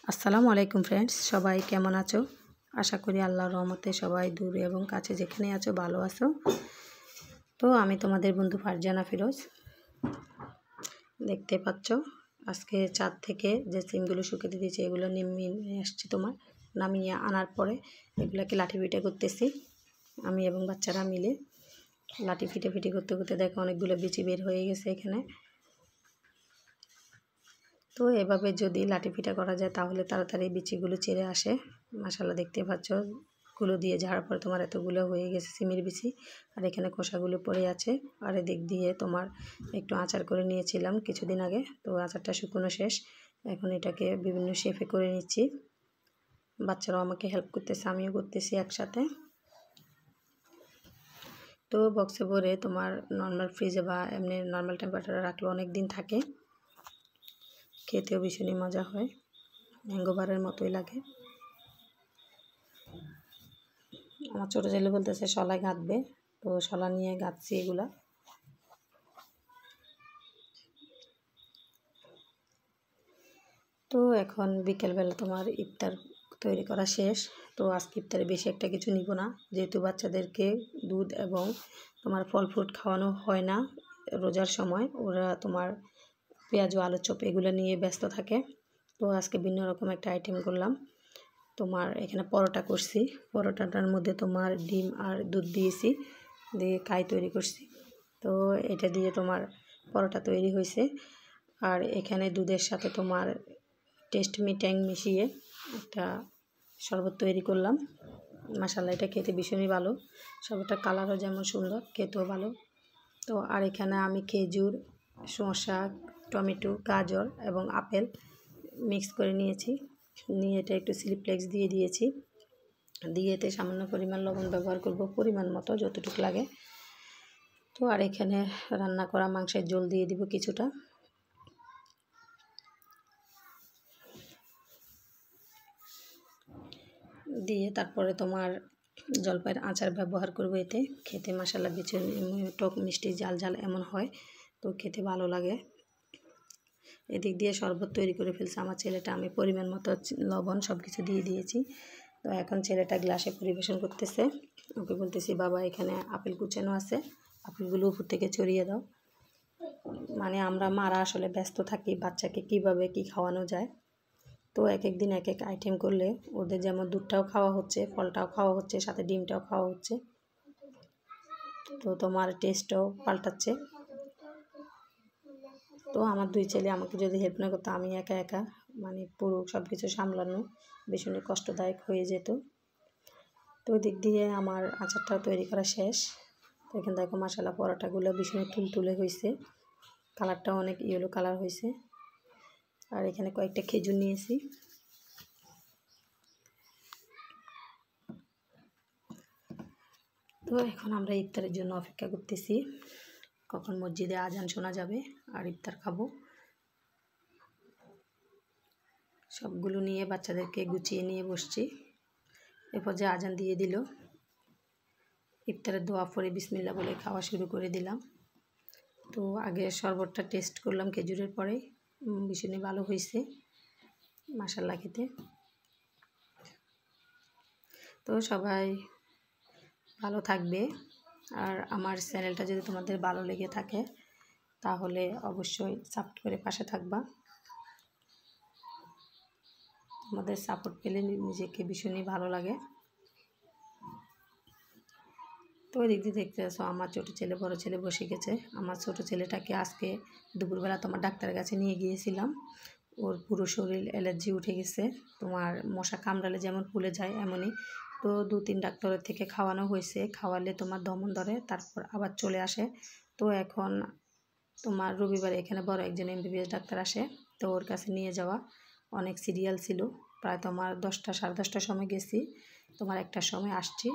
আসসালামু আলাইকুম ফ্রেন্ডস, সবাই কেমন আছো? আশা করি আল্লাহর রহমতে সবাই দূরে এবং কাছে যেখানে আছো ভালো আছো। তো আমি তোমাদের বন্ধু ফারজানা ফিরোজ। দেখতে পাচ্ছ আজকে ছাদ থেকে যে সিমগুলো শুকাতে দিয়েছি এগুলো নিয়ে আসছি। নামিয়ে আনার পরে এগুলোকে লাঠি পিঠে করতেছি আমি এবং বাচ্চারা মিলে। লাঠি ফিটে করতে করতে দেখো অনেকগুলো বিচি বের হয়ে গেছে এখানে। তো এভাবে যদি লাঠি পিঠা করা যায় তাহলে তাড়াতাড়ি বিচিগুলো ছেড়ে আসে। মাশাআল্লাহ দেখতে পাচ্ছ গুলো দিয়ে ঝাড়ার পর তোমার এতগুলো হয়ে গেছে সিমের বিচি, আর এখানে খোসাগুলো পড়ে আছে। আর এদিক দিয়ে তোমার একটু আচার করে নিয়েছিলাম কিছুদিন আগে, তো আচারটা শুকনো শেষ। এখন এটাকে বিভিন্ন শেপে করে নিচ্ছি। বাচ্চারাও আমাকে হেল্প করতেছে, আমিও করতেছি একসাথে। তো বক্সে ভরে তোমার নর্মাল ফ্রিজে বা এমনি নর্মাল টেম্পারেচারে রাখলে অনেক দিন থাকে, খেতেও ভীষণই মজা হয়, ম্যাঙ্গো বারের মতোই লাগে। আমার ছোটো ছেলে বলতেছে শলায় গাঁথবে, তো শলা নিয়ে গাঁথছি এগুলা। তো এখন বিকেলবেলা তোমার ইফতার তৈরি করা শেষ। তো আজকে ইফতারে বেশি একটা কিছু নিব না, যেহেতু বাচ্চাদেরকে দুধ এবং তোমার ফল ফ্রুট খাওয়ানো হয় না রোজার সময়, ওরা তোমার পেঁয়াজ ও আলুর চপ এগুলো নিয়ে ব্যস্ত থাকে। তো আজকে ভিন্ন রকম একটা আইটেম করলাম। তোমার এখানে পরোটা করছি, পরোটাটার মধ্যে তোমার ডিম আর দুধ দিয়েছি, দিয়ে কাই তৈরি করছি। তো এটা দিয়ে তোমার পরোটা তৈরি হয়েছে। আর এখানে দুধের সাথে তোমার টেস্ট মি ট্যাং মিশিয়ে একটা শরবত তৈরি করলাম। মাশাআল্লাহ এটা খেতে ভীষণই ভালো, শরবতটার কালারও যেমন সুন্দর, খেতেও ভালো। তো আর এখানে আমি খেজুর, শসা, টমেটো, গাজর এবং আপেল মিক্স করে নিয়েছি। নিয়ে এটা একটু চিলি ফ্লেক্স দিয়ে দিয়েছি, দিয়ে এতে সামান্য পরিমাণ লবণ ব্যবহার করব, পরিমাণ মতো যতটুকু লাগে। তো আর এখানে রান্না করা মাংসের ঝোল দিয়ে দিব কিছুটা। দিয়ে তারপরে তোমার জলপাইয়ের আচার ব্যবহার করব, এতে খেতে মাশাআল্লাহ ভীষণ টক মিষ্টি ঝাল ঝাল এমন হয়, তো খেতে ভালো লাগে। এদিক দিয়ে শরবত তৈরি করে ফেলছে আমার ছেলেটা, আমি পরিমাণ মতো লবণ সব কিছু দিয়ে দিয়েছি। তো এখন ছেলেটা গ্লাসে পরিবেশন করতেছে। ওকে বলতেছি বাবা এখানে আপেল কুচানো আছে, আপেলগুলো উপর থেকে ছড়িয়ে দাও। মানে আমরা মারা আসলে ব্যস্ত থাকি বাচ্চাকে কিভাবে কি খাওয়ানো যায়। তো এক এক দিন এক এক আইটেম করলে ওদের যেমন দুধটাও খাওয়া হচ্ছে, ফলটাও খাওয়া হচ্ছে, সাথে ডিমটাও খাওয়া হচ্ছে, তো তোমার টেস্টও পাল্টাচ্ছে। তো আমার দুই ছেলে আমাকে যদি হেল্প না করতো, আমি একা একা মানে পুরো সব কিছু সামলানো ভীষণই কষ্টদায়ক হয়ে যেত। তো ওই দিক দিয়ে আমার আচারটাও তৈরি করা শেষ। তো এখানে দেখো মাশাআল্লাহ পরোটাগুলো ভীষণই তুলতুলে হয়েছে, কালারটাও অনেক ইয়েলো কালার হয়েছে। আর এখানে কয়েকটা খেজুর নিয়েছি। তো এখন আমরা ইফতারের জন্য অপেক্ষা করতেছি, কখন মসজিদে আজান শোনা যাবে আর ইফতার খাবো। সবগুলো নিয়ে বাচ্চাদেরকে গুছিয়ে নিয়ে বসছি। এরপর যে আজান দিয়ে দিল, ইফতারের দোয়া পড়ে বিসমিল্লাহ বলে খাওয়া শুরু করে দিলাম। তো আগে শরবতটা টেস্ট করলাম খেজুরের পরে, ভীষণই ভালো হয়েছে মাশাআল্লাহ খেতে। তো সবাই ভালো থাকবে, আর আমার চ্যানেলটা যদি তোমাদের ভালো লেগে থাকে তাহলে অবশ্যই সাপোর্ট করে পাশে থাকবা। তোমাদের সাপোর্ট পেলে নিজেকে ভীষণই ভালো লাগে। তো ওই দিক দিয়ে দেখতে আসো আমার ছোটো ছেলে বড় ছেলে বসে গেছে। আমার ছোটো ছেলেটাকে আজকে দুপুরবেলা তোমার ডাক্তারের কাছে নিয়ে গিয়েছিলাম, ওর পুরো শরীর অ্যালার্জি উঠে গেছে। তোমার মশা কামড়ালে যেমন ফুলে যায় এমনই। তো 2-3 ডাক্তারের থেকে খাওয়ানো হয়েছে, খাওয়ালে তোমার দমন ধরে, তারপর আবার চলে আসে। তো এখন তোমার রবিবারে এখানে বড় একজন MBBS ডাক্তার আসে, তো ওর কাছে নিয়ে যাওয়া। অনেক সিরিয়াল ছিল, প্রায় তোমার 10টা 10:30টার সময় গেছি, তোমার 1টার সময় আসছি।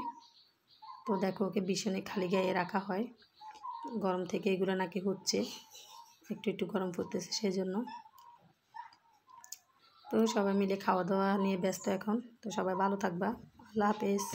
তো দেখো ওকে ভীষণই খালি গায়ে রাখা হয়, গরম থেকে এগুলো নাকি হচ্ছে, একটু একটু গরম পড়তেছে সেই জন্য। তো সবাই মিলে খাওয়া দাওয়া নিয়ে ব্যস্ত এখন। তো সবাই ভালো থাকবা, আল্লাহ হাফেজ।